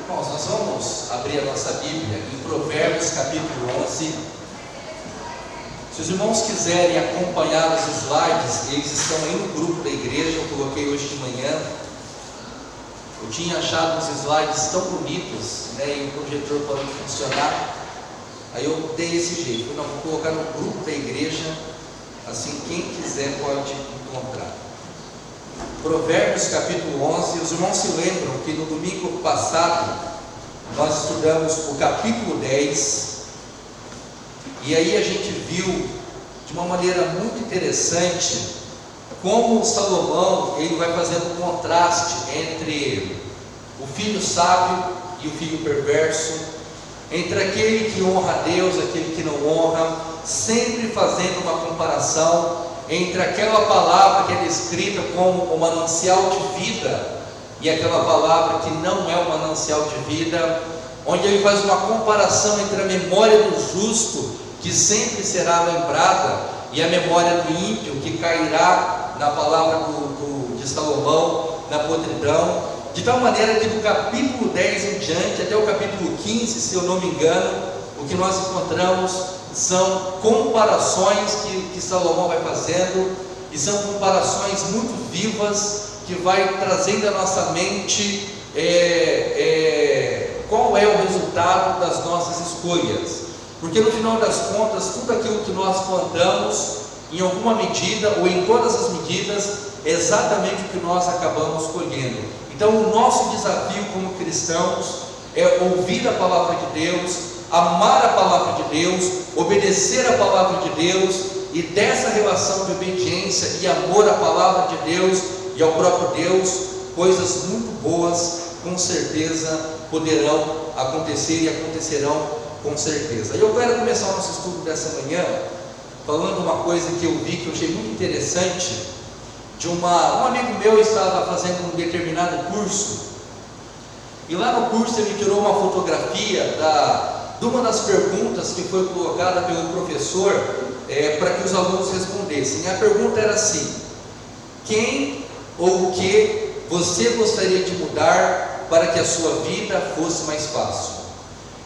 Irmãos, nós vamos abrir a nossa Bíblia em Provérbios capítulo 11. Se os irmãos quiserem acompanhar os slides, eles estão aí no grupo da igreja. Eu coloquei hoje de manhã. Eu tinha achado uns slides tão bonitos, né, e o projetor parou de funcionar. Aí eu dei esse jeito. Eu não vou colocar no grupo da igreja, assim quem quiser pode encontrar. Provérbios capítulo 11. Os irmãos se lembram que no domingo passado nós estudamos o capítulo 10, e aí a gente viu de uma maneira muito interessante como Salomão ele vai fazendo um contraste entre o filho sábio e o filho perverso, entre aquele que honra a Deus e aquele que não honra, sempre fazendo uma comparação entre aquela palavra que é descrita como o manancial de vida e aquela palavra que não é o manancial de vida, onde ele faz uma comparação entre a memória do justo, que sempre será lembrada, e a memória do ímpio, que cairá, na palavra de Salomão, na podridão, de tal maneira que do capítulo 10 em diante, até o capítulo 15, se eu não me engano, o que nós encontramos são comparações que Salomão vai fazendo, e são comparações muito vivas, que vai trazendo à nossa mente qual é o resultado das nossas escolhas, porque no final das contas, tudo aquilo que nós plantamos, em alguma medida, ou em todas as medidas, é exatamente o que nós acabamos colhendo. Então o nosso desafio como cristãos é ouvir a palavra de Deus, amar a palavra de Deus, obedecer a palavra de Deus, e dessa relação de obediência e amor à palavra de Deus e ao próprio Deus, coisas muito boas com certeza poderão acontecer e acontecerão com certeza. Eu quero começar o nosso estudo dessa manhã falando uma coisa que eu vi, que eu achei muito interessante, de um amigo meu estava fazendo um determinado curso, e lá no curso ele tirou uma fotografia de uma das perguntas que foi colocada pelo professor para que os alunos respondessem. A pergunta era assim: quem ou o que você gostaria de mudar para que a sua vida fosse mais fácil?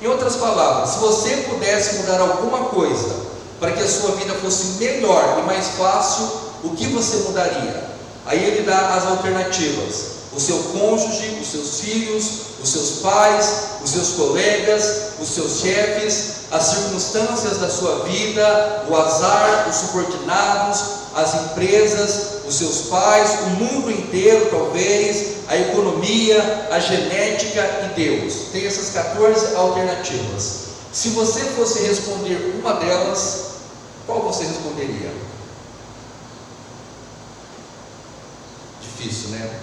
Em outras palavras, se você pudesse mudar alguma coisa para que a sua vida fosse melhor e mais fácil, o que você mudaria? Aí ele dá as alternativas: o seu cônjuge, os seus filhos, os seus pais, os seus colegas, os seus chefes, as circunstâncias da sua vida, o azar, os subordinados, as empresas, os seus pais, o mundo inteiro talvez, a economia, a genética e Deus. Tem essas 14 alternativas. Se você fosse responder uma delas, qual você responderia? Difícil, né?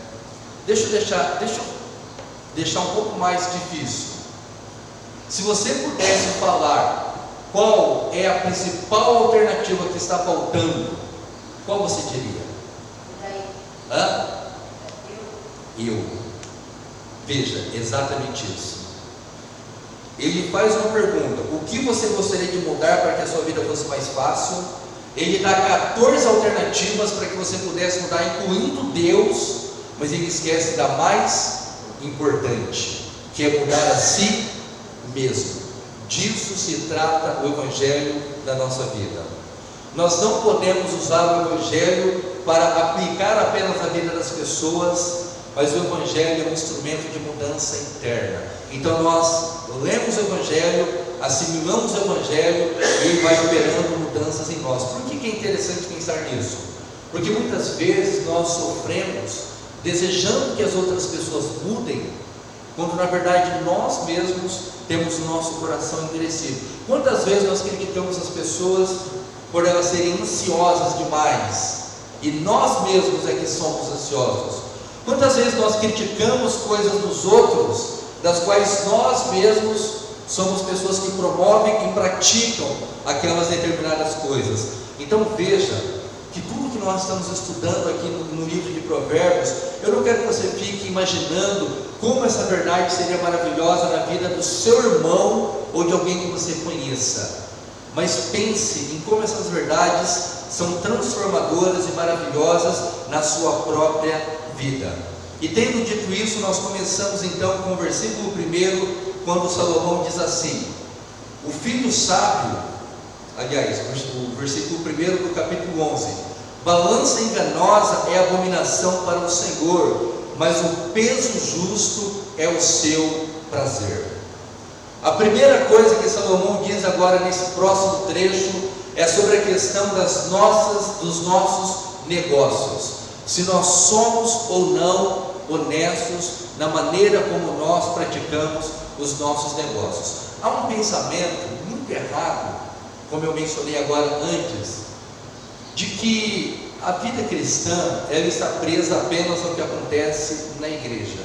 Deixa eu deixar um pouco mais difícil. Se você pudesse falar qual é a principal alternativa que está faltando, qual você diria? Hã? Eu. Veja, exatamente isso. Ele faz uma pergunta: o que você gostaria de mudar para que a sua vida fosse mais fácil? Ele dá 14 alternativas para que você pudesse mudar, incluindo Deus, mas ele esquece da mais importante, que é mudar a si mesmo. Disso se trata o Evangelho da nossa vida. Nós não podemos usar o Evangelho para aplicar apenas na vida das pessoas, mas o Evangelho é um instrumento de mudança interna. Então nós lemos o Evangelho, assimilamos o Evangelho, e ele vai operando mudanças em nós. Por que é interessante pensar nisso? Porque muitas vezes nós sofremos desejando que as outras pessoas mudem, quando na verdade nós mesmos temos o nosso coração endurecido. Quantas vezes nós criticamos as pessoas por elas serem ansiosas demais, e nós mesmos é que somos ansiosos? Quantas vezes nós criticamos coisas dos outros, das quais nós mesmos somos pessoas que promovem e praticam aquelas determinadas coisas? Então veja que tudo que nós estamos estudando aqui no livro de Provérbios, eu não quero que você fique imaginando como essa verdade seria maravilhosa na vida do seu irmão ou de alguém que você conheça, mas pense em como essas verdades são transformadoras e maravilhosas na sua própria vida. E tendo dito isso, nós começamos então com o versículo 1, quando Salomão diz assim: o filho sábio, aliás, o versículo 1 do capítulo 11: balança enganosa é abominação para o Senhor, mas o peso justo é o seu prazer. A primeira coisa que Salomão diz agora nesse próximo trecho é sobre a questão dos nossos negócios, se nós somos ou não honestos na maneira como nós praticamos os nossos negócios. Há um pensamento muito errado, como eu mencionei agora antes, de que a vida cristã ela está presa apenas ao que acontece na igreja.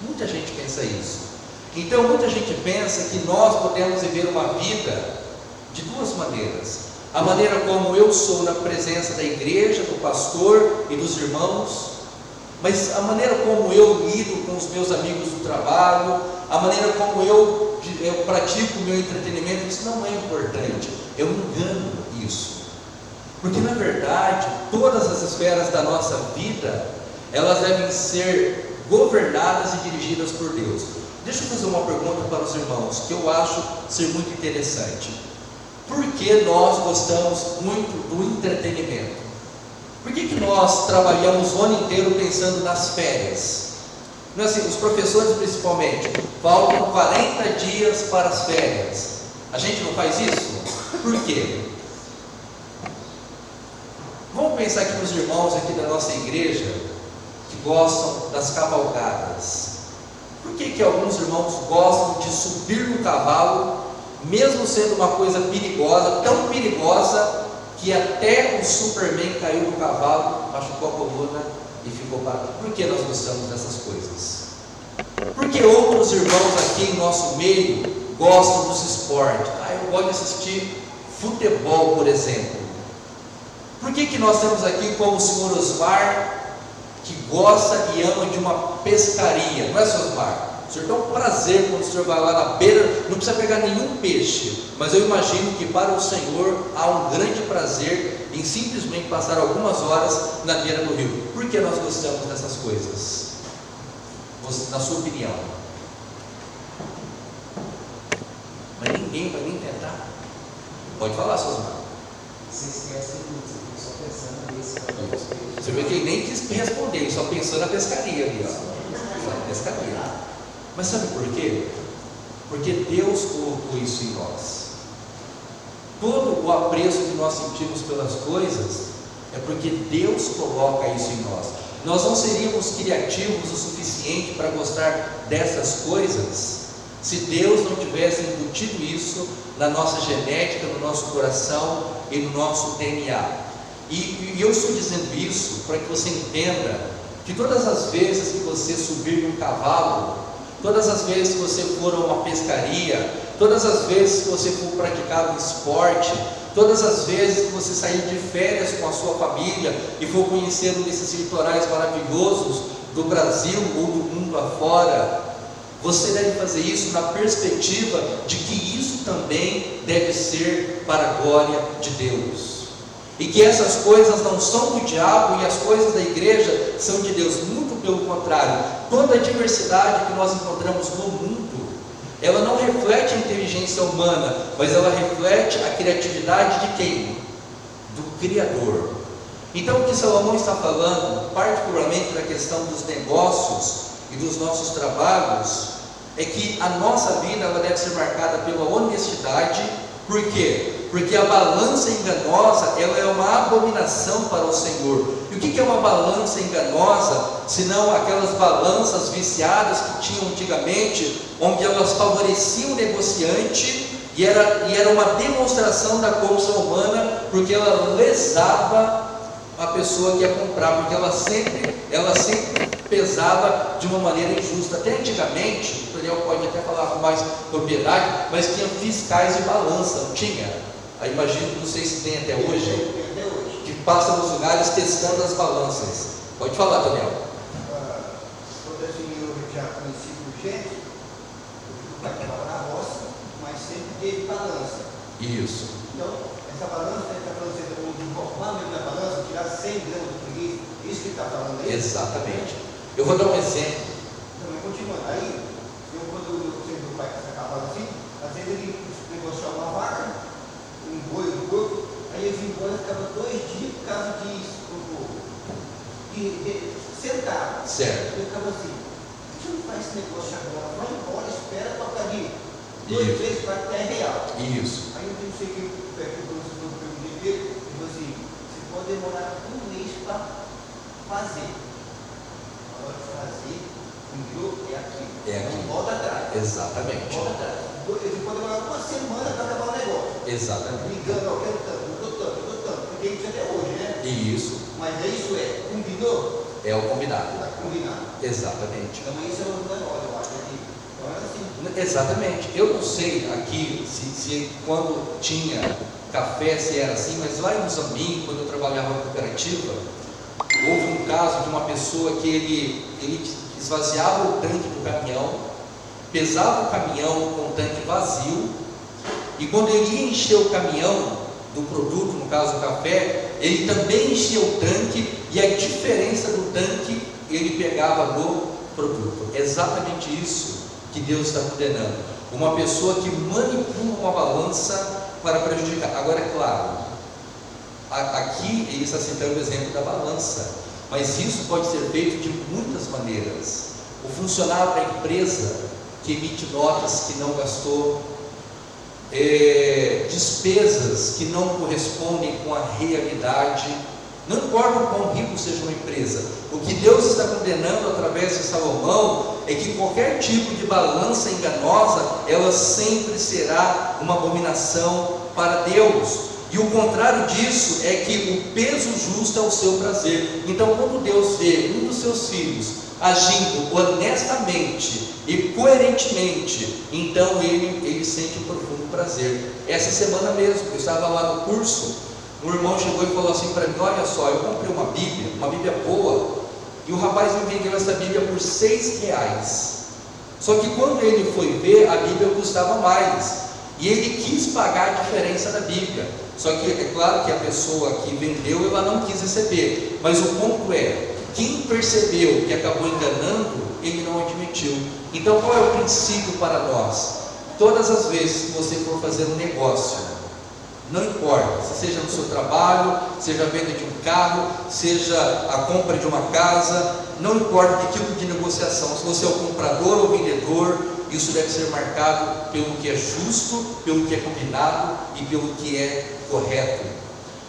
Muita gente pensa isso. Então muita gente pensa que nós podemos viver uma vida de duas maneiras: a maneira como eu sou na presença da igreja, do pastor e dos irmãos, mas a maneira como eu lido com os meus amigos do trabalho, a maneira como eu pratico o meu entretenimento, isso não é importante. Eu engano isso, porque na verdade todas as esferas da nossa vida elas devem ser governadas e dirigidas por Deus. Deixa eu fazer uma pergunta para os irmãos que eu acho ser muito interessante. Por que nós gostamos muito do entretenimento? Por que nós trabalhamos o ano inteiro pensando nas férias? Não é assim, os professores principalmente, faltam 40 dias para as férias. A gente não faz isso? Por quê? Vamos pensar aqui nos irmãos aqui da nossa igreja, que gostam das cavalgadas. Por que alguns irmãos gostam de subir no cavalo, mesmo sendo uma coisa perigosa, tão perigosa, que até o Superman caiu no cavalo, machucou a coluna e ficou parado? Por que nós gostamos dessas coisas? Porque outros irmãos aqui em nosso meio gostam dos esportes. Eu gosto de assistir futebol, por exemplo. Por que nós temos aqui como o senhor Osmar, que gosta e ama de uma pescaria? Não é, senhor Osmar? O senhor tem um prazer quando o senhor vai lá na beira, não precisa pegar nenhum peixe, mas eu imagino que para o Senhor há um grande prazer em simplesmente passar algumas horas na beira do rio. Por que nós gostamos dessas coisas? Na sua opinião? Mas ninguém vai nem tentar. Pode falar, senhor Osmar. Você esquece muito, só pensando nisso. Você vê que ele nem quis responder, ele só pensou na pescaria ali, ó. Só na pescaria. Mas sabe por quê? Porque Deus colocou isso em nós. Todo o apreço que nós sentimos pelas coisas é porque Deus coloca isso em nós. Nós não seríamos criativos o suficiente para gostar dessas coisas se Deus não tivesse embutido isso na nossa genética, no nosso coração e no nosso DNA. E eu estou dizendo isso para que você entenda que todas as vezes que você subir num cavalo, todas as vezes que você for a uma pescaria, todas as vezes que você for praticar um esporte, todas as vezes que você sair de férias com a sua família e for conhecer um desses litorais maravilhosos do Brasil ou do mundo afora, você deve fazer isso na perspectiva de que isso também deve ser para a glória de Deus. E que essas coisas não são do diabo e as coisas da igreja são de Deus. Muito pelo contrário, toda a diversidade que nós encontramos no mundo, ela não reflete a inteligência humana, mas ela reflete a criatividade de quem? Do Criador. Então o que Salomão está falando, particularmente na questão dos negócios e dos nossos trabalhos, é que a nossa vida ela deve ser marcada pela honestidade. Por quê? Porque a balança enganosa ela é uma abominação para o Senhor. E o que é uma balança enganosa, senão aquelas balanças viciadas que tinham antigamente, onde elas favoreciam o negociante e era uma demonstração da corrupção humana, porque ela lesava a pessoa que ia comprar, porque ela sempre pesava de uma maneira injusta. Até antigamente, o Daniel pode até falar com mais propriedade, mas tinha fiscais de balança, não tinha? Aí imagino, não sei se tem até hoje, que passa nos lugares testando as balanças. Pode falar, Daniel. Toda assim eu já conheci por gente, eu trabalhava na roça, mas sempre teve balança. Isso. Então, essa balança, ele está falando assim, de incorporar mesmo na balança, tirar 100 gramas do preguiça, isso que ele está falando aí? Exatamente. Eu vou dar um exemplo. Também continuando. Aí, quando eu sei do pai que está acabado assim, às vezes ele negociava uma vaca, um boi, um porco, aí eles embora ficavam 2 dias por causa disso, sentado. Certo. Eu ficava assim, a gente não faz esse negócio agora, vai embora, espera tocar ali 2, 3, 4, até real. Isso. Aí eu não sei o que o professor perguntou dele, ele falou assim, você pode demorar 1 mês para fazer. Na hora de fazer, enviou, é aqui. Não volta atrás. Exatamente. Volta atrás. Ele pode demorar 1 semana para acabar o negócio. Exatamente. Ligando, eu quero tanto, eu dou tanto, porque isso até hoje, né? Isso. Mas é isso, combinou? É o combinado. Está combinado. Exatamente. Então isso é o negócio, eu acho que então é assim. Exatamente. Eu não sei aqui se quando tinha café se era assim, mas lá em Moçambique, quando eu trabalhava na cooperativa, houve um caso de uma pessoa que ele esvaziava o tanque do caminhão, pesava o caminhão com o tanque vazio, e quando ele ia encher o caminhão do produto, no caso o café, ele também enchia o tanque, e a diferença do tanque ele pegava no produto. É exatamente isso que Deus está condenando. Uma pessoa que manipula uma balança para prejudicar. Agora é claro, aqui ele está citando o exemplo da balança, mas isso pode ser feito de muitas maneiras. O funcionário da empresa que emite notas que não gastou, despesas que não correspondem com a realidade, não importa o quão rico seja uma empresa, o que Deus está condenando através de Salomão é que qualquer tipo de balança enganosa, ela sempre será uma abominação para Deus. E o contrário disso é que o peso justo é o seu prazer. Então, quando Deus vê um dos seus filhos agindo honestamente e coerentemente, então ele sente um profundo prazer. Essa semana mesmo, eu estava lá no curso, um irmão chegou e falou assim para mim: olha só, eu comprei uma Bíblia boa, e o rapaz me vendeu essa Bíblia por R$6. Só que quando ele foi ver, a Bíblia custava mais, e ele quis pagar a diferença da Bíblia. Só que é claro que a pessoa que vendeu, ela não quis receber, mas o ponto é, quem percebeu que acabou enganando, ele não admitiu. Então qual é o princípio para nós? Todas as vezes que você for fazer um negócio, não importa, se seja no seu trabalho, seja a venda de um carro, seja a compra de uma casa, não importa que tipo de negociação, se você é o comprador ou vendedor, isso deve ser marcado pelo que é justo, pelo que é combinado e pelo que é correto.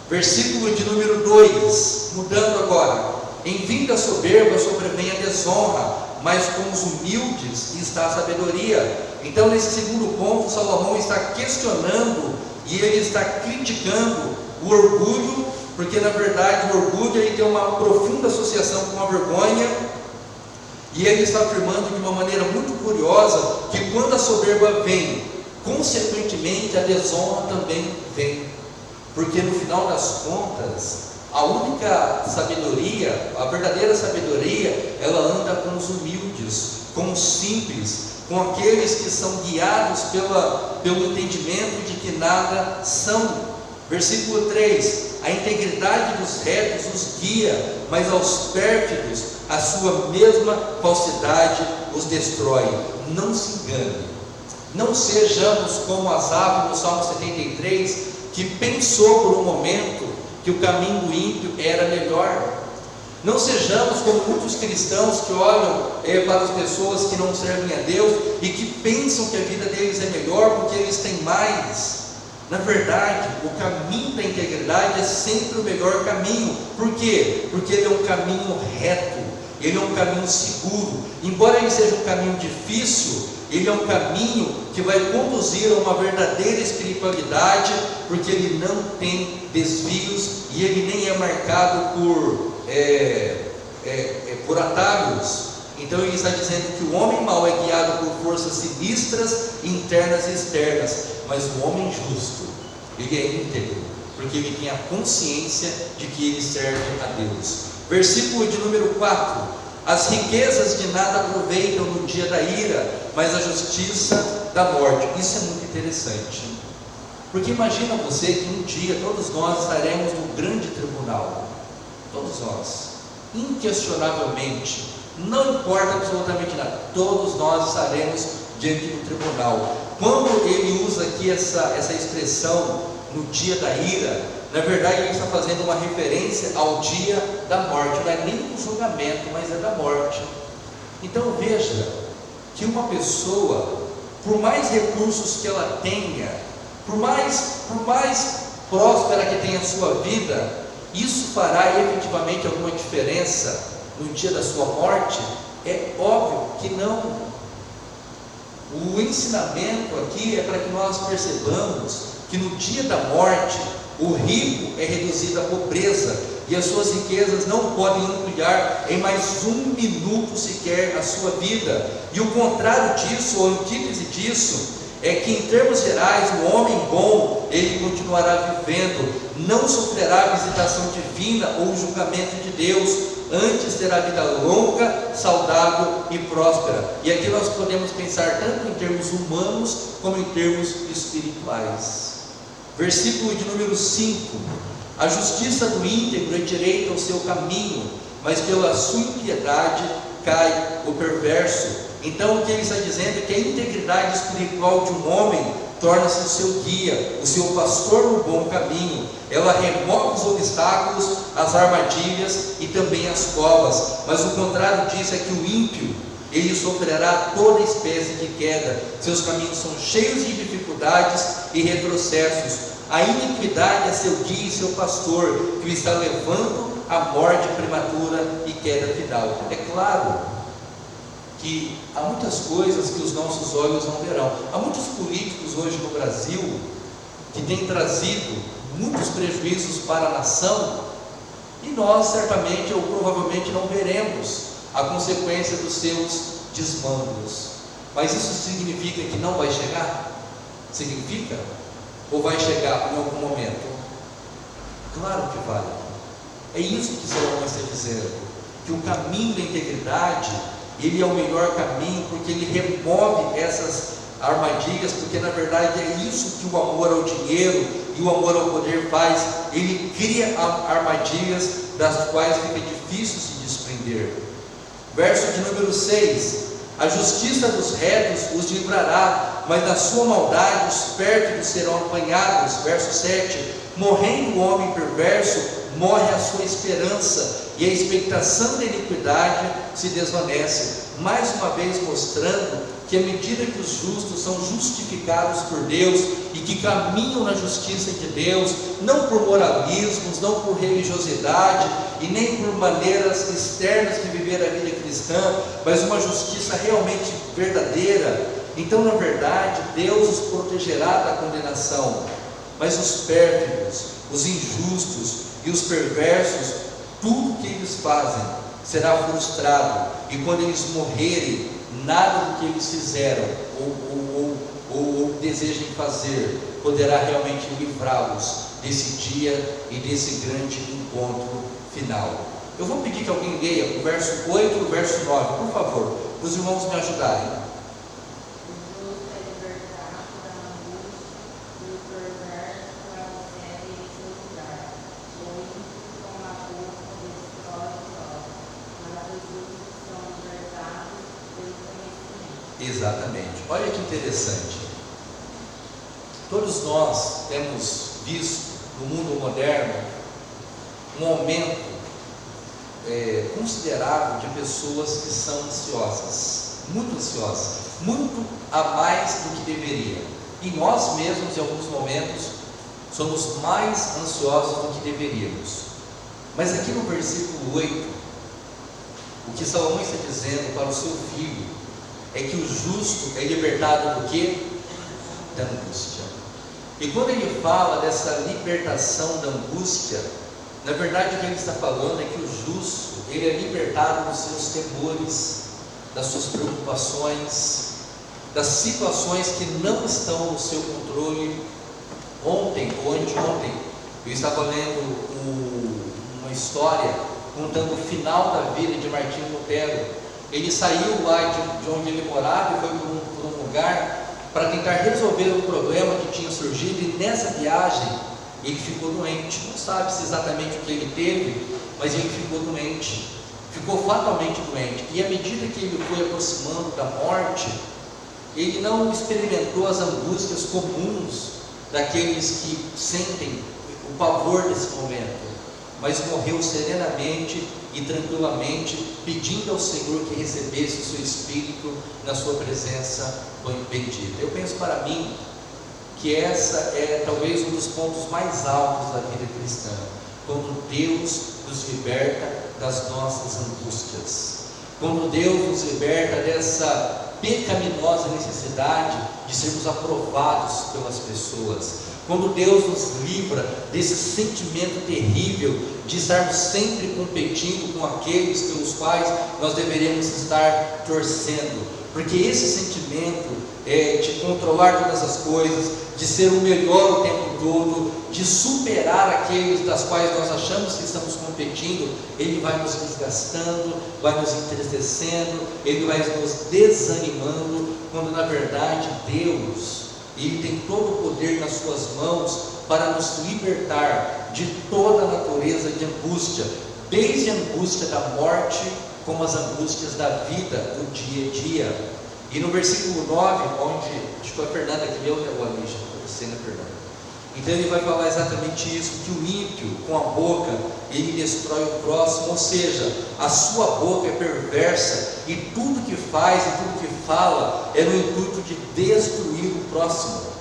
Versículo de número 2, mudando agora: em vinda soberba sobrevém a desonra, mas com os humildes está a sabedoria. Então, nesse segundo ponto, Salomão está questionando e ele está criticando o orgulho, porque na verdade o orgulho ele tem uma profunda associação com a vergonha, e ele está afirmando de uma maneira muito curiosa que quando a soberba vem, consequentemente a desonra também vem, porque no final das contas a única sabedoria, a verdadeira sabedoria, ela anda com os humildes, com os simples, com aqueles que são guiados pelo entendimento de que nada são. Versículo 3: a integridade dos retos os guia, mas aos pérfidos a sua mesma falsidade os destrói. Não se engane, não sejamos como Asaf no Salmo 73, que pensou por um momento que o caminho do ímpio era melhor. Não sejamos como muitos cristãos que olham para as pessoas que não servem a Deus e que pensam que a vida deles é melhor porque eles têm mais. Na verdade, o caminho da integridade é sempre o melhor caminho. Por quê? Porque ele é um caminho reto, ele é um caminho seguro. Embora ele seja um caminho difícil, ele é um caminho que vai conduzir a uma verdadeira espiritualidade, porque ele não tem desvios e ele nem é marcado por atalhos. Então ele está dizendo que o homem mau é guiado por forças sinistras, internas e externas, mas o homem justo, ele é íntegro, porque ele tem a consciência de que ele serve a Deus. Versículo de número 4: as riquezas de nada aproveitam no dia da ira, mas a justiça da morte. Isso é muito interessante, porque imagina você que um dia todos nós estaremos no grande tribunal, todos nós, inquestionavelmente, Não importa absolutamente nada, todos nós estaremos diante do tribunal. Quando ele usa aqui essa expressão, no dia da ira, na verdade ele está fazendo uma referência ao dia da morte, não é nem do julgamento, mas é da morte. Então veja, que uma pessoa, por mais recursos que ela tenha, por mais próspera que tenha a sua vida, isso fará efetivamente alguma diferença no dia da sua morte? É óbvio que não. O ensinamento aqui é para que nós percebamos que no dia da morte, o rico é reduzido à pobreza, e as suas riquezas não podem ampliar em mais um minuto sequer a sua vida. E o contrário disso, ou a antítese disso, é que em termos gerais, o homem bom, ele continuará vivendo, não sofrerá visitação divina ou julgamento de Deus, antes terá vida longa, saudável e próspera. E aqui nós podemos pensar tanto em termos humanos, como em termos espirituais. Versículo de número 5: a justiça do íntegro endireita o seu caminho, mas pela sua impiedade cai o perverso. Então o que ele está dizendo é que a integridade espiritual de um homem torna-se o seu guia, o seu pastor no bom caminho. Ela remove os obstáculos, as armadilhas e também as covas. Mas o contrário disso é que o ímpio, ele sofrerá toda espécie de queda. Seus caminhos são cheios de dificuldades e retrocessos. A iniquidade é seu guia e seu pastor, que o está levando à morte prematura e queda final. É claro que há muitas coisas que os nossos olhos não verão. Há muitos políticos hoje no Brasil que têm trazido muitos prejuízos para a nação, e nós certamente ou provavelmente não veremos a consequência dos seus desmandos. Mas isso significa que não vai chegar? Significa? Ou vai chegar em algum momento? Claro que vai. É isso que Salomão está dizendo, que o caminho da integridade, ele é o melhor caminho, porque ele remove essas armadilhas, porque na verdade é isso que o amor ao dinheiro e o amor ao poder faz. Ele cria armadilhas das quais fica difícil se desprender. Verso de número 6: a justiça dos retos os livrará, mas da sua maldade os pérfidos serão apanhados. Verso 7: morrendo o homem perverso, morre a sua esperança, e a expectação da iniquidade se desvanece. Mais uma vez mostrando que à medida que os justos são justificados por Deus e que caminham na justiça de Deus, não por moralismos, não por religiosidade e nem por maneiras externas de viver a vida cristã, mas uma justiça realmente verdadeira, então na verdade Deus os protegerá da condenação. Mas os pérfidos, os injustos e os perversos, tudo que eles fazem será frustrado, e quando eles morrerem, nada do que eles fizeram ou desejem fazer poderá realmente livrá-los desse dia e desse grande encontro final. Eu vou pedir que alguém leia o verso 8 e o verso 9, por favor, para os irmãos me ajudarem. Exatamente, olha que interessante. Todos nós temos visto no mundo moderno um aumento considerável de pessoas que são ansiosas, muito a mais do que deveria. E nós mesmos, em alguns momentos, somos mais ansiosos do que deveríamos. Mas aqui no versículo 8, o que Salomão está dizendo para o seu filho é que o justo é libertado do quê? Da angústia. E quando ele fala dessa libertação da angústia, na verdade o que ele está falando é que o justo, ele é libertado dos seus temores, das suas preocupações, das situações que não estão no seu controle. Ontem ou anteontem, eu estava lendo uma história contando o final da vida de Martinho Lutero. Ele saiu lá de onde ele morava e foi para um lugar para tentar resolver um problema que tinha surgido, e nessa viagem ele ficou doente. Não sabe-se exatamente o que ele teve, mas ele ficou doente. ficou fatalmente doente. E à medida que ele foi aproximando da morte, ele não experimentou as angústias comuns daqueles que sentem o pavor desse momento, mas morreu serenamente e tranquilamente, pedindo ao Senhor que recebesse o seu Espírito na sua presença bendita. Eu penso para mim que essa é talvez um dos pontos mais altos da vida cristã, quando Deus nos liberta das nossas angústias, quando Deus nos liberta dessa pecaminosa necessidade de sermos aprovados pelas pessoas, quando Deus nos livra desse sentimento terrível de estarmos sempre competindo com aqueles pelos quais nós deveríamos estar torcendo, porque esse sentimento de controlar todas as coisas, de ser o melhor o tempo todo, de superar aqueles das quais nós achamos que estamos competindo, ele vai nos desgastando, vai nos entristecendo, ele vai nos desanimando, quando na verdade Deus, ele tem todo o poder nas suas mãos para nos libertar de toda a natureza de angústia, desde a angústia da morte, como as angústias da vida, do dia a dia. E no versículo 9, onde, acho que foi a Fernanda que leu, né, o Alisha, você, né, Fernanda? Então ele vai falar exatamente isso, que o ímpio, com a boca, ele destrói o próximo, ou seja, a sua boca é perversa, e tudo que faz, e tudo que fala, é no intuito de destruir o próximo.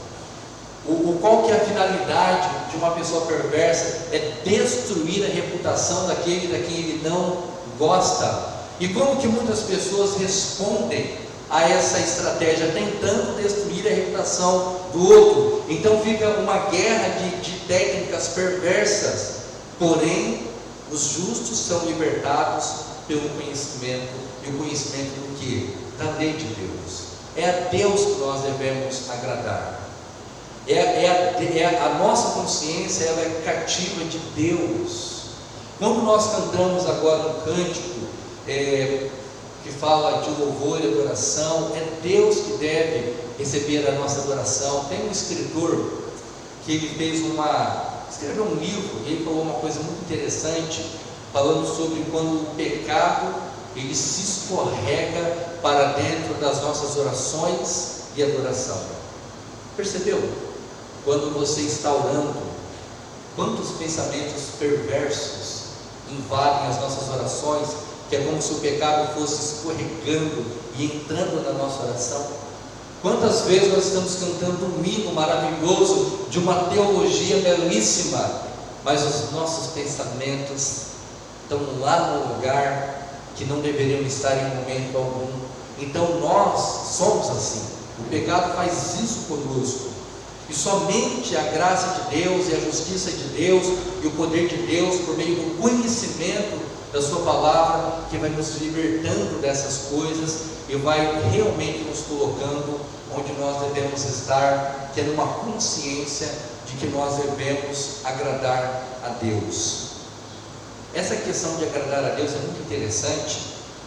Qual que é a finalidade de uma pessoa perversa? É destruir a reputação daquele da quem ele não gosta. E como que muitas pessoas respondem a essa estratégia, tentando destruir a reputação do outro? Então fica uma guerra de técnicas perversas, porém os justos são libertados pelo conhecimento, e o conhecimento do que? Da lei de Deus. É a Deus que nós devemos agradar, a nossa consciência, ela é cativa de Deus. Quando nós cantamos agora um cântico que fala de louvor e adoração, é Deus que deve receber a nossa adoração. Tem um escritor que ele escreveu um livro, e ele falou uma coisa muito interessante, falando sobre quando o pecado ele se escorrega para dentro das nossas orações e adoração. Percebeu? Quando você está orando, quantos pensamentos perversos invadem as nossas orações, que é como se o pecado fosse escorregando e entrando na nossa oração. Quantas vezes nós estamos cantando um hino maravilhoso, de uma teologia belíssima, mas os nossos pensamentos estão lá no lugar que não deveriam estar em momento algum. Então nós somos assim, o pecado faz isso conosco, e somente a graça de Deus e a justiça de Deus e o poder de Deus, por meio do conhecimento da sua palavra, que vai nos libertando dessas coisas e vai realmente nos colocando onde nós devemos estar, tendo uma consciência de que nós devemos agradar a Deus. Essa questão de agradar a Deus é muito interessante,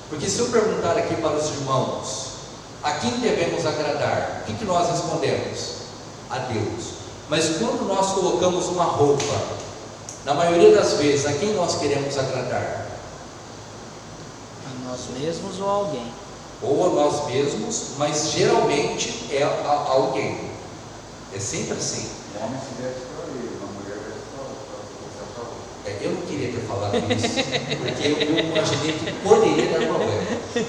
porque se eu perguntar aqui para os irmãos, a quem devemos agradar, o que nós respondemos? A Deus. Mas quando nós colocamos uma roupa, na maioria das vezes, a quem nós queremos agradar? A nós mesmos ou a alguém? Ou a nós mesmos, mas geralmente é a alguém. É sempre assim. O homem se veste para ele, a mulher veste para outra. Eu não queria ter falado isso, porque eu imaginei que poderia dar problema.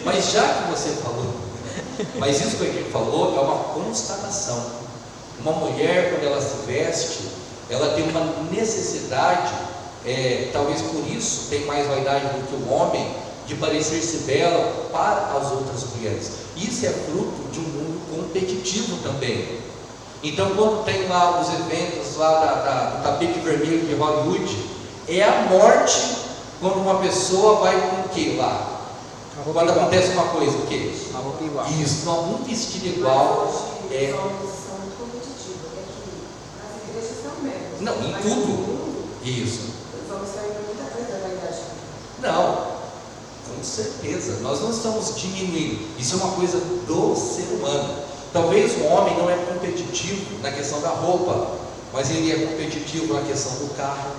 Mas já que você falou, mas isso que a gente falou é uma constatação. Uma mulher, quando ela se veste, ela tem uma necessidade, talvez por isso tem mais vaidade do que o homem, de parecer-se bela para as outras mulheres. Isso é fruto de um mundo competitivo também. Então, quando tem lá os eventos lá do tapete vermelho de Hollywood, é a morte quando uma pessoa vai com o que lá? Quando acontece uma coisa, o que? A roupa igual. Isso, não, um vestido igual. Não, em tudo. Isso. Não, com certeza. Nós não estamos diminuindo. Isso é uma coisa do ser humano. Talvez o homem não é competitivo na questão da roupa, mas ele é competitivo na questão do carro.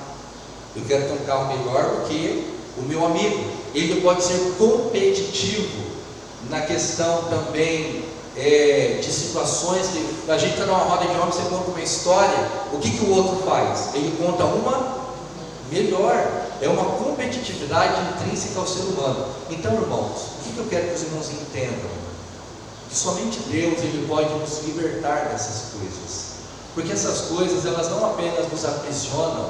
Eu quero ter um carro melhor do que o meu amigo. ele pode ser competitivo na questão também de situações que a gente está numa roda de homens, você conta uma história, o que o outro faz? Ele conta uma melhor. É uma competitividade intrínseca ao ser humano. Então, irmãos, o que eu quero que os irmãos entendam? Que somente Deus ele pode nos libertar dessas coisas, porque essas coisas elas não apenas nos aprisionam,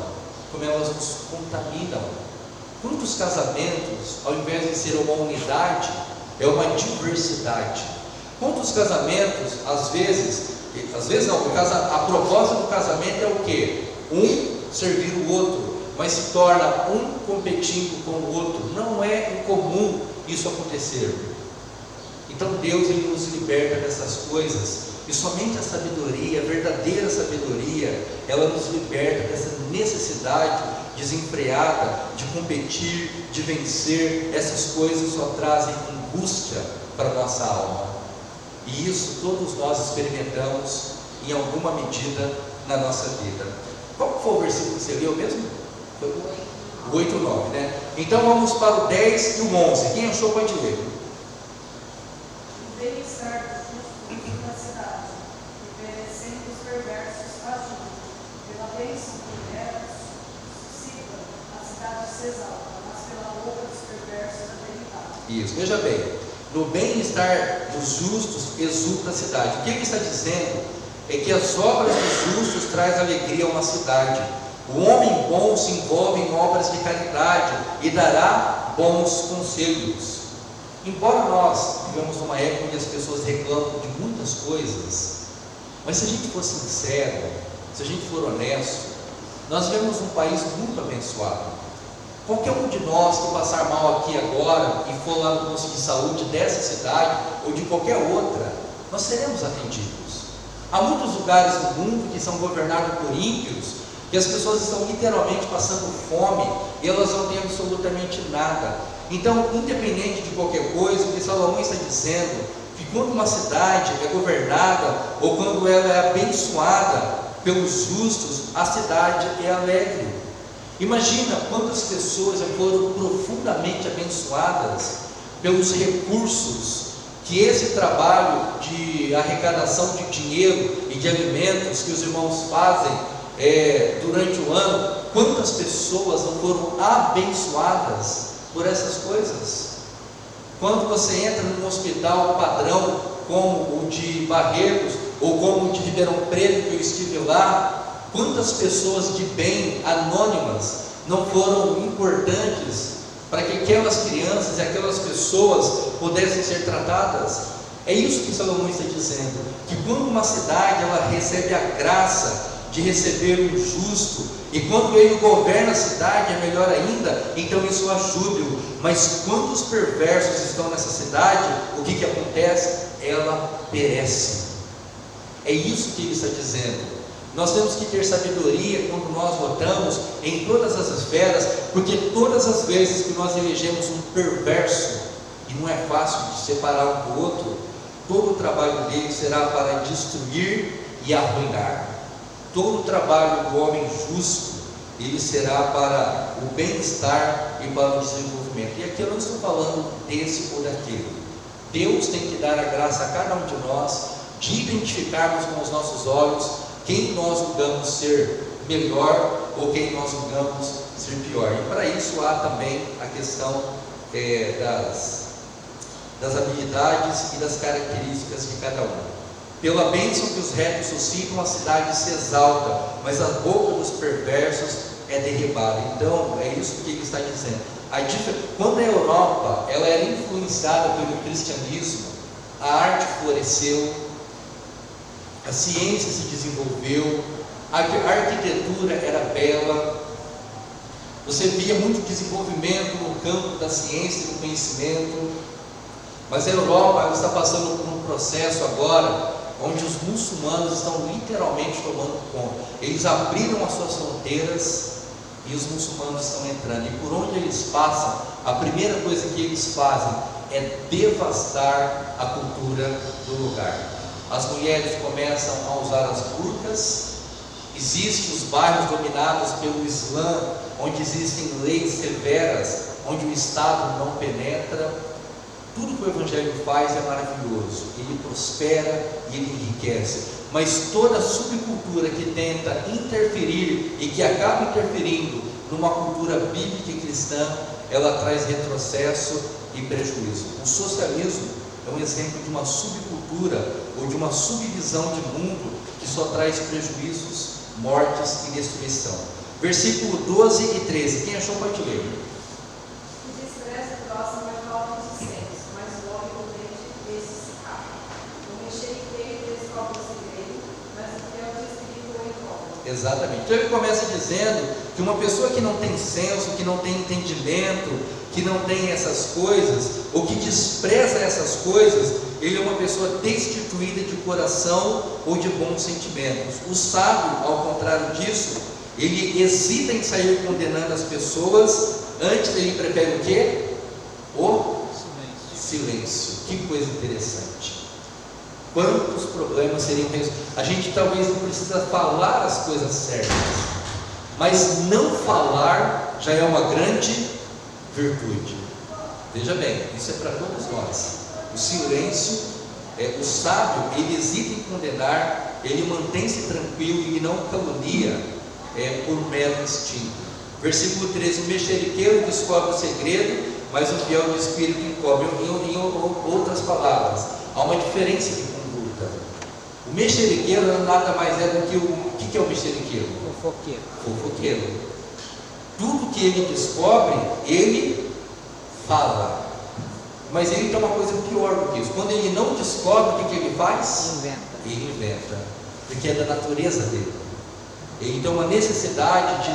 como elas nos contaminam. Quantos casamentos, ao invés de ser uma unidade, é uma diversidade? Quantos casamentos, às vezes não, a proposta do casamento é o quê? Um servir o outro, mas se torna um competindo com o outro. Não é incomum isso acontecer. Então Deus ele nos liberta dessas coisas, e somente a sabedoria, a verdadeira sabedoria, ela nos liberta dessa necessidade desenfreada de competir, de vencer. Essas coisas só trazem angústia para a nossa alma, e isso todos nós experimentamos em alguma medida na nossa vida. Qual foi o versículo que você leu mesmo? Foi o 8 e 9, né? Então vamos para o 10 e o 11. Quem achou pode ler. O bem-estar dos justos da cidade, e perecendo os perversos ajuda. Pela bênção que ela suscita, a cidade se exalta, mas pela boca dos perversos é derribada. Isso, veja bem, no bem-estar dos justos exulta a cidade. O que ele está dizendo é que as obras dos justos trazem alegria a uma cidade. O homem bom se envolve em obras de caridade e dará bons conselhos. Embora nós vivamos numa época onde as pessoas reclamam de muitas coisas, mas se a gente for sincero, se a gente for honesto, nós vivemos um país muito abençoado. Qualquer um de nós que passar mal aqui agora e for lá no posto de saúde dessa cidade ou de qualquer outra, nós seremos atendidos. Há muitos lugares no mundo que são governados por ímpios, que as pessoas estão literalmente passando fome e elas não têm absolutamente nada. Então, independente de qualquer coisa, o que Salomão está dizendo, que quando uma cidade é governada ou quando ela é abençoada pelos justos, a cidade é alegre. Imagina quantas pessoas já foram profundamente abençoadas pelos recursos que esse trabalho de arrecadação de dinheiro e de alimentos que os irmãos fazem durante o ano. Quantas pessoas não foram abençoadas por essas coisas? Quando você entra num hospital padrão como o de Barretos ou como o de Ribeirão Preto, que eu estive lá, quantas pessoas de bem, anônimas, não foram importantes para que aquelas crianças e aquelas pessoas pudessem ser tratadas? É isso que Salomão está dizendo, que quando uma cidade ela recebe a graça de receber um justo, e quando ele governa a cidade é melhor ainda, então isso é júbilo. Mas quando os perversos estão nessa cidade, o que acontece? Ela perece. É isso que ele está dizendo. Nós temos que ter sabedoria quando nós votamos em todas as esferas, porque todas as vezes que nós elegemos um perverso, e não é fácil de separar um do outro, todo o trabalho dele será para destruir e arruinar. Todo o trabalho do homem justo, ele será para o bem-estar e para o desenvolvimento. E aqui eu não estou falando desse ou daquele. Deus tem que dar a graça a cada um de nós, de identificarmos com os nossos olhos quem nós julgamos ser melhor ou quem nós julgamos ser pior. E para isso há também a questão das habilidades e das características de cada um. Pela bênção que os retos suscitam, a cidade se exalta, mas a boca dos perversos é derribada. Então, é isso que ele está dizendo. Quando a Europa ela era influenciada pelo cristianismo, a arte floresceu, a ciência se desenvolveu, a arquitetura era bela, você via muito desenvolvimento no campo da ciência e do conhecimento. Mas a Europa ela está passando por um processo agora onde os muçulmanos estão literalmente tomando conta. Eles abriram as suas fronteiras e os muçulmanos estão entrando, e por onde eles passam, a primeira coisa que eles fazem é devastar a cultura do lugar. As mulheres começam a usar as burcas, existem os bairros dominados pelo Islã, onde existem leis severas onde o Estado não penetra. Tudo que o Evangelho faz é maravilhoso, ele prospera e ele enriquece, mas toda subcultura que tenta interferir e que acaba interferindo numa cultura bíblica e cristã, ela traz retrocesso e prejuízo. O socialismo é um exemplo de uma subcultura ou de uma subvisão de mundo que só traz prejuízos, mortes e destruição. Versículo 12 e 13, quem achou pode ler. O desprezo próximo é falta de senso, mas o homem prudente desse se cala. O mexeriqueiro descobre o segredo, mas o fiel de espírito o encobre. Exatamente. Então ele começa dizendo que uma pessoa que não tem senso, que não tem entendimento, que não tem essas coisas, ou que despreza essas coisas, ele é uma pessoa destituída de coração ou de bons sentimentos. O sábio, ao contrário disso, ele hesita em sair condenando as pessoas, antes ele prefere o quê? O silêncio. Que coisa interessante. Quantos problemas seriam resolvidos? A gente talvez não precisa falar as coisas certas, mas não falar já é uma grande virtude. Veja bem, isso é para todos nós. O silêncio, o sábio, ele hesita em condenar, ele mantém-se tranquilo e não calunia por mero instinto. Versículo 13: o mexeriqueiro descobre o segredo, mas o fiel de espírito encobre. Em outras palavras, há uma diferença de conduta. O mexeriqueiro nada mais é do que o que é o mexeriqueiro? Fofoqueiro. Tudo que ele descobre, ele fala. Mas ele tem uma coisa pior do que isso. Quando ele não descobre, o que ele faz? Ele inventa. Porque é da natureza dele. Ele tem uma necessidade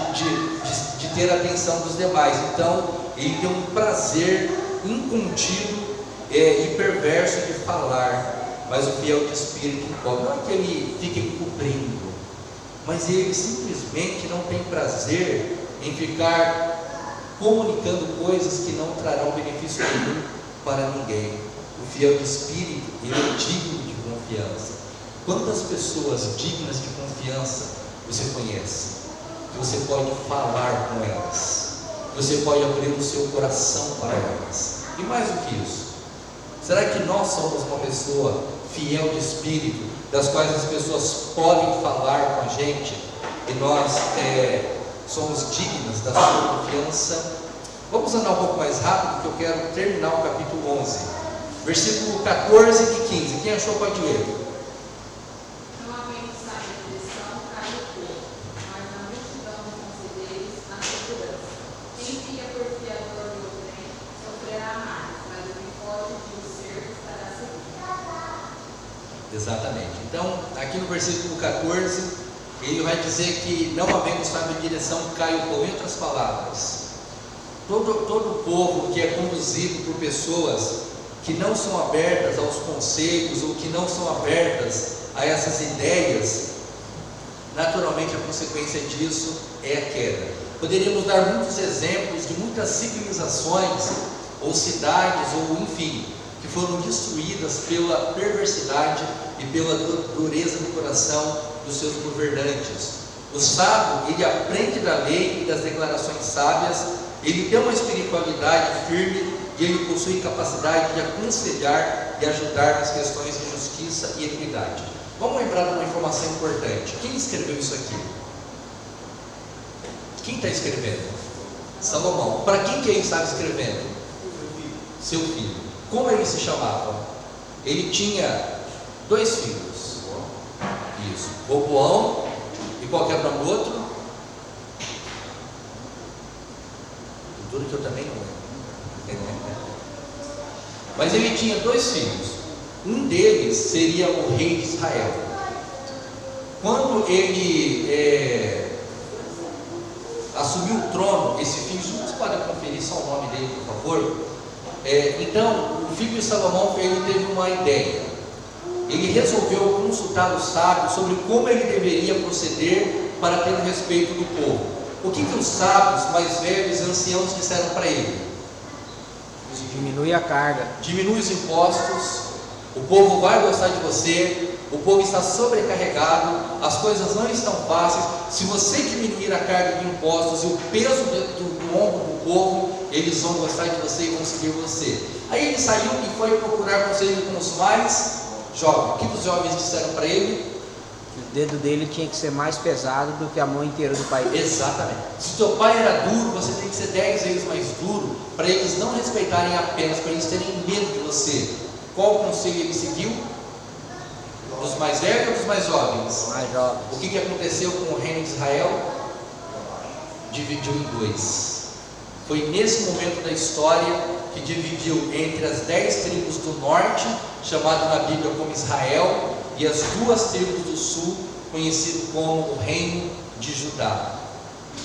de ter a atenção dos demais. Então, ele tem um prazer incontido e perverso de falar. Mas o fiel de espírito encobre. Não é que ele fique encobrindo, mas ele simplesmente não tem prazer em ficar comunicando coisas que não trarão benefício nenhum para ninguém. O fiel de espírito, ele é digno de confiança. Quantas pessoas dignas de confiança você conhece? Que você pode falar com elas, você pode abrir o seu coração para elas. E mais do que isso, será que nós somos uma pessoa fiel de espírito, das quais as pessoas podem falar com a gente, e nós somos dignas da sua confiança? Vamos andar um pouco mais rápido, porque eu quero terminar o capítulo 11, versículo 14 e 15. Quem achou pode ler. Não havendo saído de lição, cai o povo, mas na multidão dos conselheiros, na segurança. Quem fica por fiador do trem, sofrerá mais, mas o que foge de o ser estará seguro. Exatamente. Então, aqui no versículo 14, ele vai dizer que não havendo sábio de direção, cai o povo. Em outras palavras, todo povo que é conduzido por pessoas que não são abertas aos conselhos, ou que não são abertas a essas ideias, naturalmente a consequência disso é a queda. Poderíamos dar muitos exemplos de muitas civilizações, ou cidades, ou enfim, que foram destruídas pela perversidade e pela dureza do coração dos seus governantes. O sábio, ele aprende da lei e das declarações sábias, ele tem uma espiritualidade firme e ele possui capacidade de aconselhar e ajudar nas questões de justiça e equidade. Vamos lembrar de uma informação importante. Quem escreveu isso aqui? Quem está escrevendo? Salomão. Para quem que ele estava escrevendo? Seu filho. Como ele se chamava? Ele tinha 2 filhos. Isso. Roboão. E qual que era o nome do outro? Tudo que eu também não lembro. Mas ele tinha 2 filhos. Um deles seria o rei de Israel. Quando ele assumiu o trono, esse filho, vocês podem conferir só o nome dele, por favor? Então, o filho de Salomão, ele teve uma ideia. Ele resolveu consultar os sábios sobre como ele deveria proceder para ter o respeito do povo. O que os sábios mais velhos e anciãos disseram para ele? Diminui a carga. Diminui os impostos, o povo vai gostar de você, o povo está sobrecarregado, as coisas não estão fáceis. Se você diminuir a carga de impostos e o peso do ombro do povo, eles vão gostar de você e vão seguir você. Aí ele saiu e foi procurar conselho com os mais jovens. O que os jovens disseram para ele? O dedo dele tinha que ser mais pesado do que a mão inteira do pai dele. Exatamente. Se teu pai era duro, você tem que ser 10 vezes mais duro, para eles não respeitarem apenas, para eles terem medo de você. Qual conselho ele seguiu? Dos mais velhos ou dos mais jovens? Mais jovens. O que aconteceu com o reino de Israel? Dividiu em dois. Foi nesse momento da história que dividiu entre as 10 tribos do norte, chamado na Bíblia como Israel, e as 2 tribos do sul, conhecido como o reino de Judá.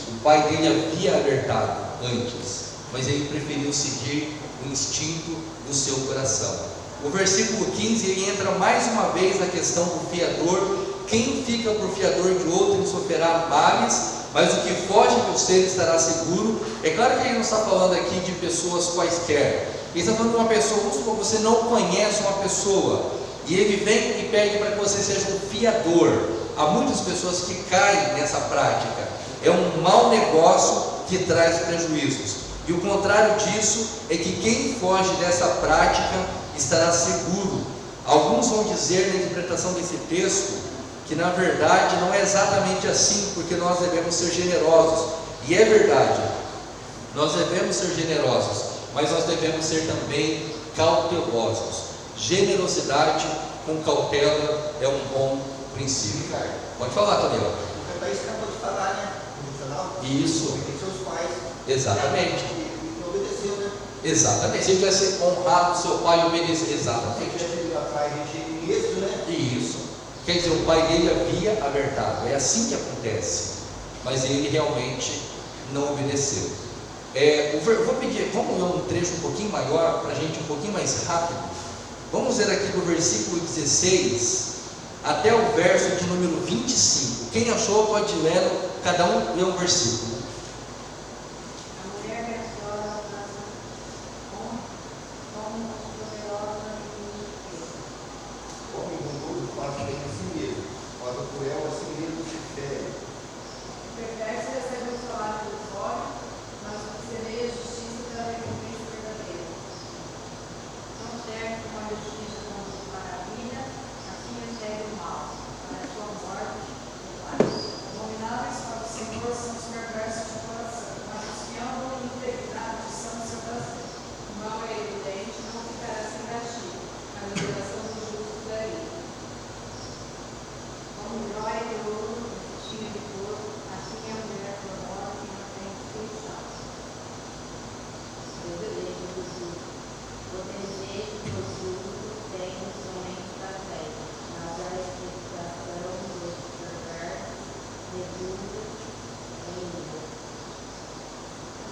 O pai dele havia alertado antes, mas ele preferiu seguir o instinto do seu coração. O versículo 15, ele entra mais uma vez na questão do fiador. Quem fica por fiador de outro sofrerá males, mas o que foge de você estará seguro. É claro que ele não está falando aqui de pessoas quaisquer. Ele está falando de uma pessoa, vamos supor, você não conhece uma pessoa, e ele vem e pede para que você seja um fiador. Há muitas pessoas que caem nessa prática. É um mau negócio que traz prejuízos. E o contrário disso é que quem foge dessa prática estará seguro. Alguns vão dizer na interpretação desse texto que na verdade não é exatamente assim, porque nós devemos ser generosos. E é verdade, nós devemos ser generosos, mas nós devemos ser também cautelosos. Generosidade com cautela é um bom princípio. Pode falar, Toniel. O país acabou de falar, né? Isso. Tem seus pais. Exatamente. E obedeceu, né? Exatamente. Se ele tivesse honrado seu pai e obedecido. Exatamente. Se tivesse ido atrás de êxito, né? Isso. Quer dizer, o pai dele havia alertado. É assim que acontece. Mas ele realmente não obedeceu. Vou pedir, vamos ler um trecho um pouquinho maior, para a gente um pouquinho mais rápido. Vamos ver aqui do versículo 16 até o verso de número 25. Quem achou pode ir lendo, cada um lê um versículo. A mulher graciosa casa como poderosa e O homem bondoso faz bem a si mesmo, mas o cruel a si mesmo se fere. o perverso recebe o salário do fora, mas o que semeia a justiça terá recompensa verdadeira. Tão certo como a justiça conduz maravilha, assim segue o mal, para a sua morte e paz. Abomináveis para o Senhor são os perversos de coração, mas os que andam em integridade são o seu prazer. O mal é evidente, não ficará sem castigo, a liberação do justo daí. Como joia de ouro, vestido de couro, assim é a mulher formosa que não tem distinção. O desejo do justo tem somente prazer, mas a expectação do perverso reduz em ira.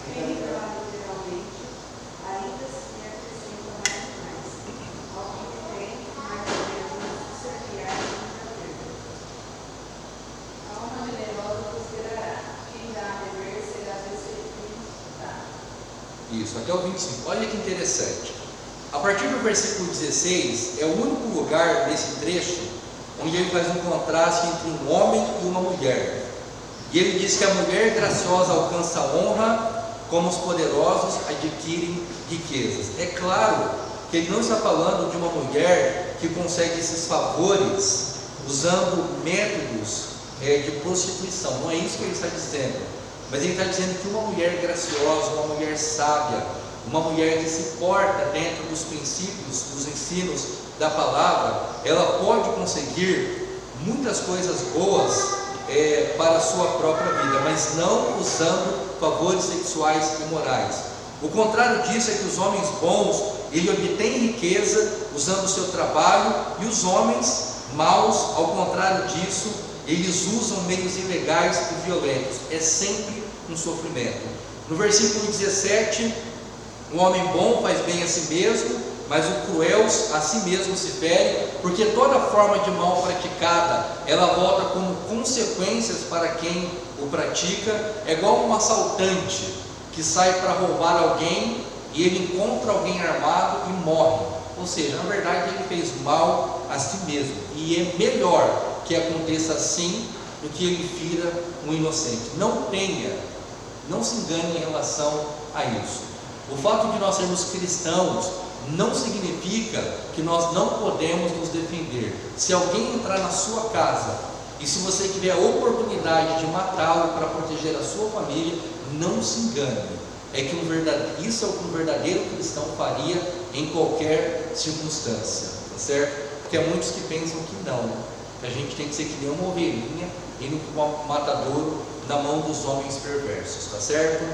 Quem trabalha literalmente, ainda se acrescenta mais e mais. Ao que tem, mais ou menos servir a perda. A alma generosa prosperará. Quem dá a beber será desfeita. Isso, até o 25. Olha que interessante. A partir do versículo 16, é o único lugar desse trecho onde ele faz um contraste entre um homem e uma mulher. E ele diz que a mulher graciosa alcança honra, como os poderosos adquirem riquezas. É claro que ele não está falando de uma mulher que consegue esses favores usando métodos de prostituição. Não é isso que ele está dizendo. Mas ele está dizendo que uma mulher graciosa, uma mulher sábia, uma mulher que se porta dentro dos princípios, dos ensinos da palavra, ela pode conseguir muitas coisas boas para a sua própria vida, mas não usando favores sexuais e morais. O contrário disso é que os homens bons, ele obtém riqueza usando o seu trabalho, e os homens maus, ao contrário disso, eles usam meios ilegais e violentos. É sempre um sofrimento. No versículo 17, o homem bom faz bem a si mesmo, mas o cruel a si mesmo se fere, porque toda forma de mal praticada, ela volta como consequências para quem o pratica. É igual um assaltante que sai para roubar alguém e ele encontra alguém armado e morre. Ou seja, na verdade ele fez mal a si mesmo, e é melhor que aconteça assim do que ele fira um inocente. Não se engane em relação a isso. O fato de nós sermos cristãos não significa que nós não podemos nos defender. Se alguém entrar na sua casa e se você tiver a oportunidade de matá-lo para proteger a sua família, não se engane. Isso é o que um verdadeiro cristão faria em qualquer circunstância, tá certo? Porque há muitos que pensam que não, que a gente tem que ser que nem uma ovelhinha indo para um matadouro na mão dos homens perversos, tá certo?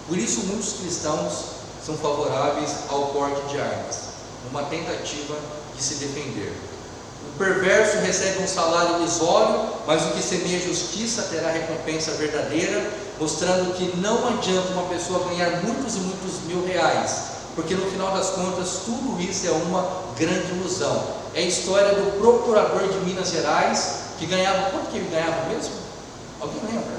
Por isso muitos cristãos são favoráveis ao porte de armas, uma tentativa de se defender. O perverso recebe um salário irrisório, mas o que semeia justiça terá recompensa verdadeira, mostrando que não adianta uma pessoa ganhar muitos e muitos mil reais, porque no final das contas tudo isso é uma grande ilusão. É a história do procurador de Minas Gerais, que ganhava, quanto que ele ganhava mesmo? Alguém lembra?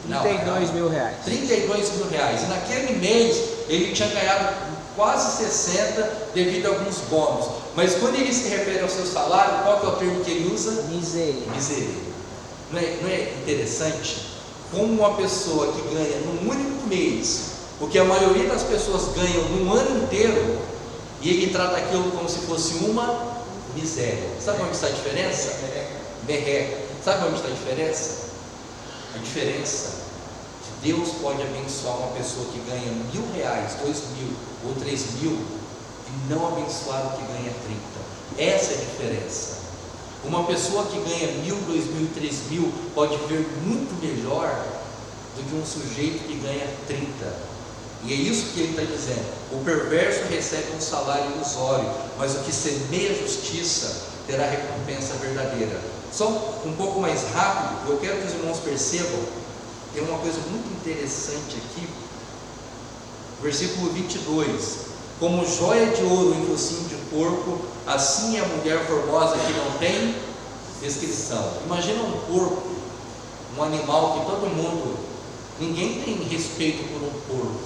32 mil reais. 32 mil reais. E naquele mês ele tinha ganhado quase 60 devido a alguns bônus. Mas quando ele se refere ao seu salário, qual que é o termo que ele usa? Miséria. Miséria. Não é interessante como uma pessoa que ganha num único mês o que a maioria das pessoas ganham num ano inteiro, e ele trata aquilo como se fosse uma miséria. Sabe onde está a diferença? Merreca. Sabe onde está a diferença? A diferença é que Deus pode abençoar uma pessoa que ganha 1.000 reais, 2.000 ou 3.000 e não abençoar o que ganha 30. Essa é a diferença. Uma pessoa que ganha 1.000, 2.000, 3.000 pode viver muito melhor do que um sujeito que ganha 30. E é isso que ele está dizendo. O perverso recebe um salário ilusório, mas o que semeia justiça terá recompensa verdadeira. Só um pouco mais rápido, eu quero que os irmãos percebam, tem uma coisa muito interessante aqui, versículo 22, como joia de ouro em focinho de porco, assim é a mulher formosa que não tem descrição. Imagina um porco, um animal que todo mundo, ninguém tem respeito por um porco.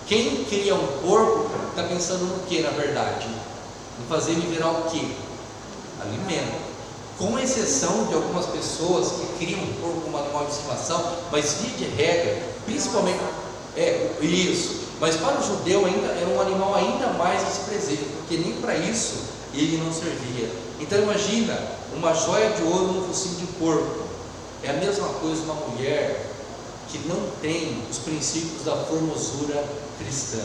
Quem cria um porco está pensando no que, na verdade? Em fazer ele virar o que? Alimento. Com exceção de algumas pessoas que criam um porco como animal de estimação, mas via de regra, principalmente, isso, mas para o judeu ainda era um animal ainda mais desprezível, porque nem para isso ele não servia. Então imagina, uma joia de ouro no focinho de porco, é a mesma coisa uma mulher que não tem os princípios da formosura cristã.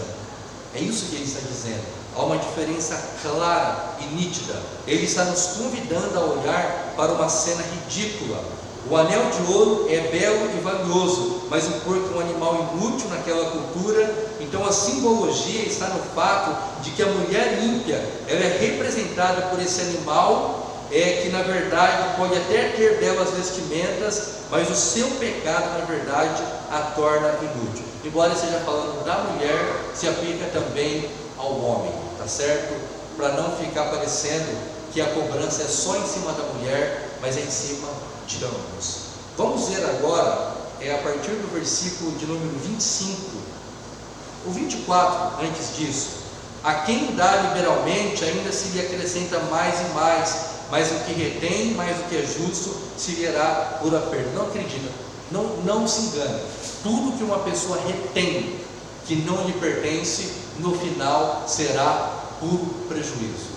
É isso que ele está dizendo. Há uma diferença clara e nítida. Ele está nos convidando a olhar para uma cena ridícula. O anel de ouro é belo e valioso, mas o porco é um animal inútil naquela cultura. Então a simbologia está no fato de que a mulher ímpia, ela é representada por esse animal, que na verdade pode até ter belas vestimentas, mas o seu pecado na verdade a torna inútil. Embora esteja falando da mulher, se aplica também ao homem, tá certo? Para não ficar parecendo que a cobrança é só em cima da mulher, mas é em cima de ambos. Vamos ver agora, a partir do versículo de número 25, o 24, antes disso. A quem dá liberalmente, ainda se lhe acrescenta mais e mais, mas o que retém, mais o que é justo, se verá pura perda. Não acredita, não se engane. Tudo que uma pessoa retém, que não lhe pertence, no final será puro prejuízo.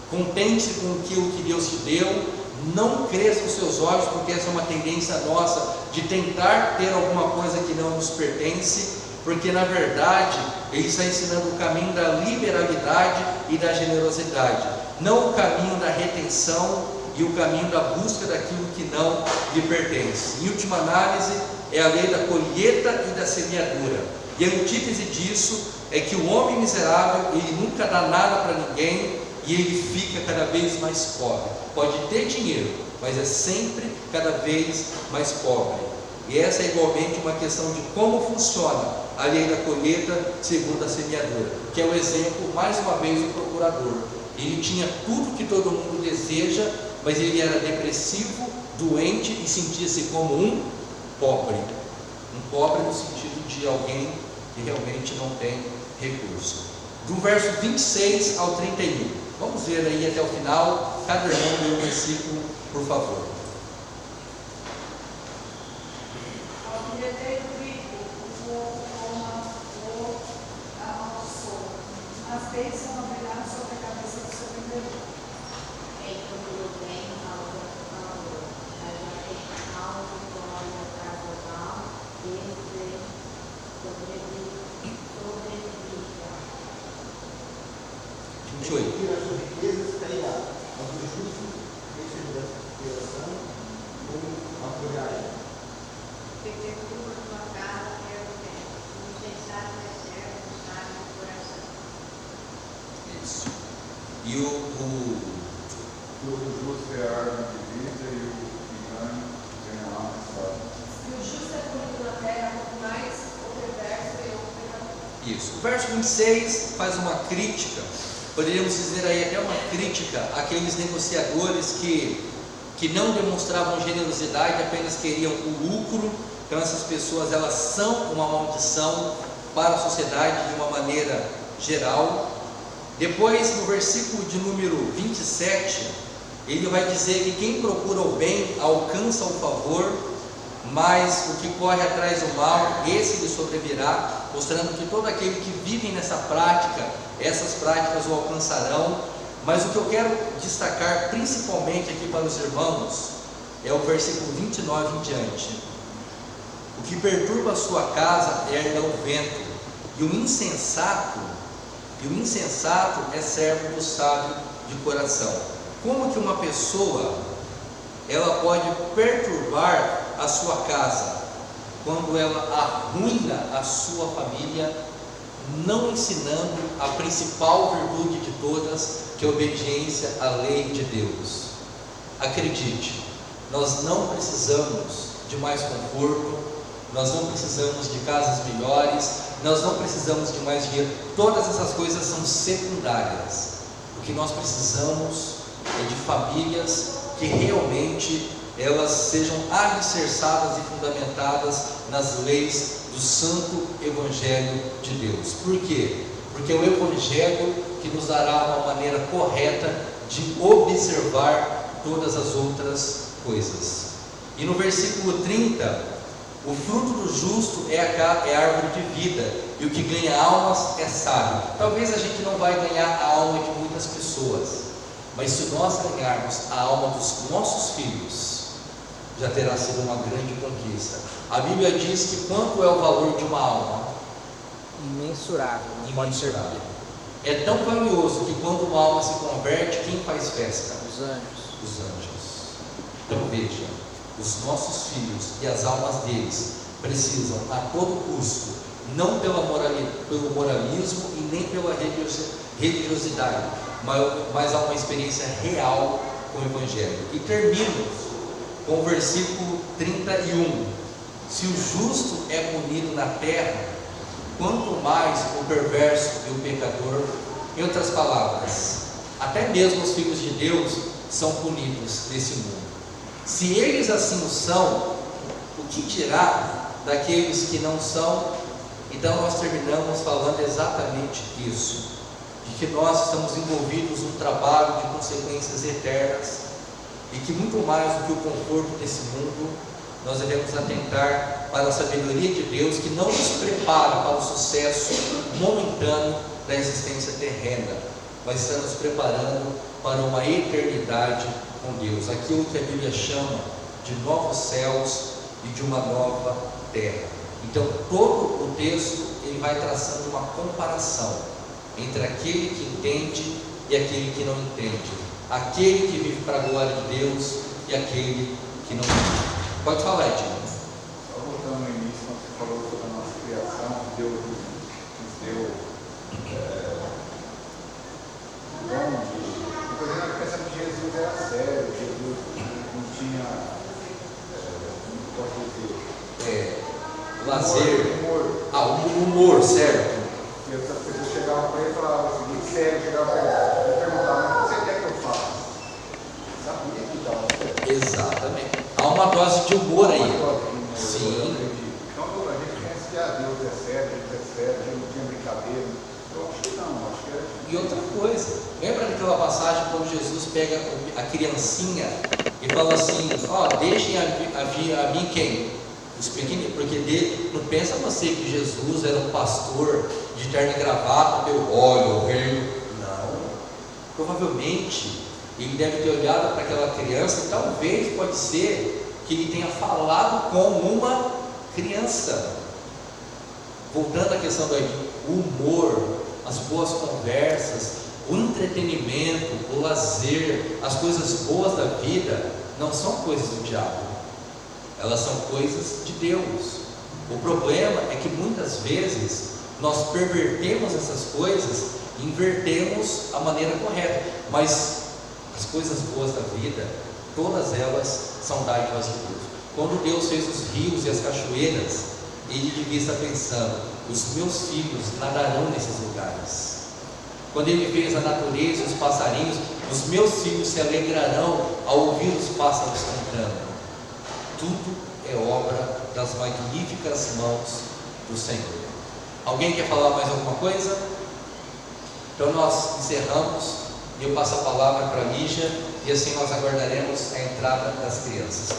Contente-se com aquilo que Deus te deu, não cresça os seus olhos, porque essa é uma tendência nossa de tentar ter alguma coisa que não nos pertence, porque na verdade ele está ensinando o caminho da liberalidade e da generosidade, não o caminho da retenção e o caminho da busca daquilo que não lhe pertence. Em última análise, é a lei da colheita e da semeadura. E a antítese disso é que o homem miserável, ele nunca dá nada para ninguém e ele fica cada vez mais pobre. Pode ter dinheiro, mas é sempre cada vez mais pobre. E essa é igualmente uma questão de como funciona a lei da colheita segundo a semeadura, que é o exemplo, mais uma vez, do procurador. Ele tinha tudo que todo mundo deseja, mas ele era depressivo, doente e sentia-se como um pobre. Um pobre no sentido de alguém que realmente não tem recurso. Do verso 26 ao 31. Vamos ver aí até o final, cada irmão lê um versículo, por favor. Ao que retém o trigo, o fogo coma o as bênçãos haverá sobre a cabeça do seu vendedor. Quem procurou bem ao valor, mas já tem algo com a casa mal, esse sobreviverá. 28. Tira as suas riquezas cairá, mas o justo receberá coração como a folhagem. Perder tudo na tua casa é o bem, o insensato é servo do sábio do coração. Isso. E o Todo justo é a árvore de vida e o engano ganha alma sábia. E o justo é punido na terra, quanto mais o perverso é o pecador. Isso. O verso 26 faz uma crítica, poderíamos dizer aí até uma crítica àqueles negociadores que não demonstravam generosidade, apenas queriam o lucro. Então essas pessoas, elas são uma maldição para a sociedade de uma maneira geral. Depois, no versículo de número 27, ele vai dizer que quem procura o bem alcança o favor, mas o que corre atrás do mal, esse lhe sobrevirá, mostrando que todo aquele que vive nessa prática, essas práticas o alcançarão. Mas o que eu quero destacar principalmente aqui para os irmãos é o versículo 29 em diante. O que perturba a sua casa herda o vento, e o insensato é servo do sábio de coração. Como que uma pessoa ela pode perturbar a sua casa? Quando ela arruína a sua família, não ensinando a principal virtude de todas, que é a obediência à lei de Deus. Acredite, nós não precisamos de mais conforto, nós não precisamos de casas melhores, nós não precisamos de mais dinheiro. Todas essas coisas são secundárias. O que nós precisamos é de famílias que realmente elas sejam alicerçadas e fundamentadas nas leis do Santo Evangelho de Deus. Por quê? Porque é o Evangelho que nos dará uma maneira correta de observar todas as outras coisas. E no versículo 30, o fruto do justo é a árvore de vida, e o que ganha almas é sábio. Talvez a gente não vai ganhar a alma de muitas pessoas, mas se nós ganharmos a alma dos nossos filhos, já terá sido uma grande conquista. A Bíblia diz que quanto é o valor de uma alma? Imensurável, não pode ser Imensurável. É tão valioso que quando uma alma se converte, quem faz festa? os anjos. Os anjos. Então veja, os nossos filhos e as almas deles precisam a todo custo, não pelo moralismo e nem pela religiosidade, mas há uma experiência real com o Evangelho. E termino com o versículo 31. Se o justo é punido na terra, quanto mais o perverso e o pecador. Em outras palavras, até mesmo os filhos de Deus são punidos nesse mundo. Se eles assim o são, o que dirá daqueles que não são? Então nós terminamos falando exatamente isso, de que nós estamos envolvidos num trabalho de consequências eternas, e que muito mais do que o conforto desse mundo, nós devemos atentar para a sabedoria de Deus, que não nos prepara para o sucesso momentâneo da existência terrena, mas está nos preparando para uma eternidade com Deus, aquilo que a Bíblia chama de novos céus e de uma nova terra. Então todo o texto ele vai traçando uma comparação entre aquele que entende e aquele que não entende, aquele que vive para a glória de Deus e aquele que não vive. Pode falar, Edinho. Só voltando no início, quando você falou sobre a nossa criação, Deus nos deu o dom de... Por exemplo, pensando que Jesus era sério, Jesus não tinha, como posso dizer? Lazer. Humor. O humor, certo? E as pessoas chegavam para ele e falavam o seguinte, sério, chegavam para ele e perguntavam, mas o que você quer que eu faça? Sabia que estava sério. Exatamente. Há uma dose de humor aí. Sim. Então a gente pensa que Deus é sério, Deus não tinha brincadeira. Eu acho que não, acho que era. E outra coisa, lembra daquela passagem quando Jesus pega a criancinha e fala assim: ó, deixem a mim quem? Os pequeninos, porque não pensa você que Jesus era um pastor de terno e gravata, pelo óleo, o reino. Não. Provavelmente ele deve ter olhado para aquela criança e talvez pode ser que ele tenha falado com uma criança. Voltando à questão do humor, as boas conversas, o entretenimento, o lazer, as coisas boas da vida não são coisas do diabo, elas são coisas de Deus. O problema é que muitas vezes nós pervertemos essas coisas, invertemos a maneira correta, mas as coisas boas da vida, todas elas são dádivas de Deus. Quando Deus fez os rios e as cachoeiras, Ele devia estar pensando: os meus filhos nadarão nesses lugares. Quando Ele fez a natureza e os passarinhos, os meus filhos se alegrarão ao ouvir os pássaros cantando. Tudo é obra das magníficas mãos do Senhor. Alguém quer falar mais alguma coisa? Então nós encerramos. Eu passo a palavra para a Lígia e assim nós aguardaremos a entrada das crianças.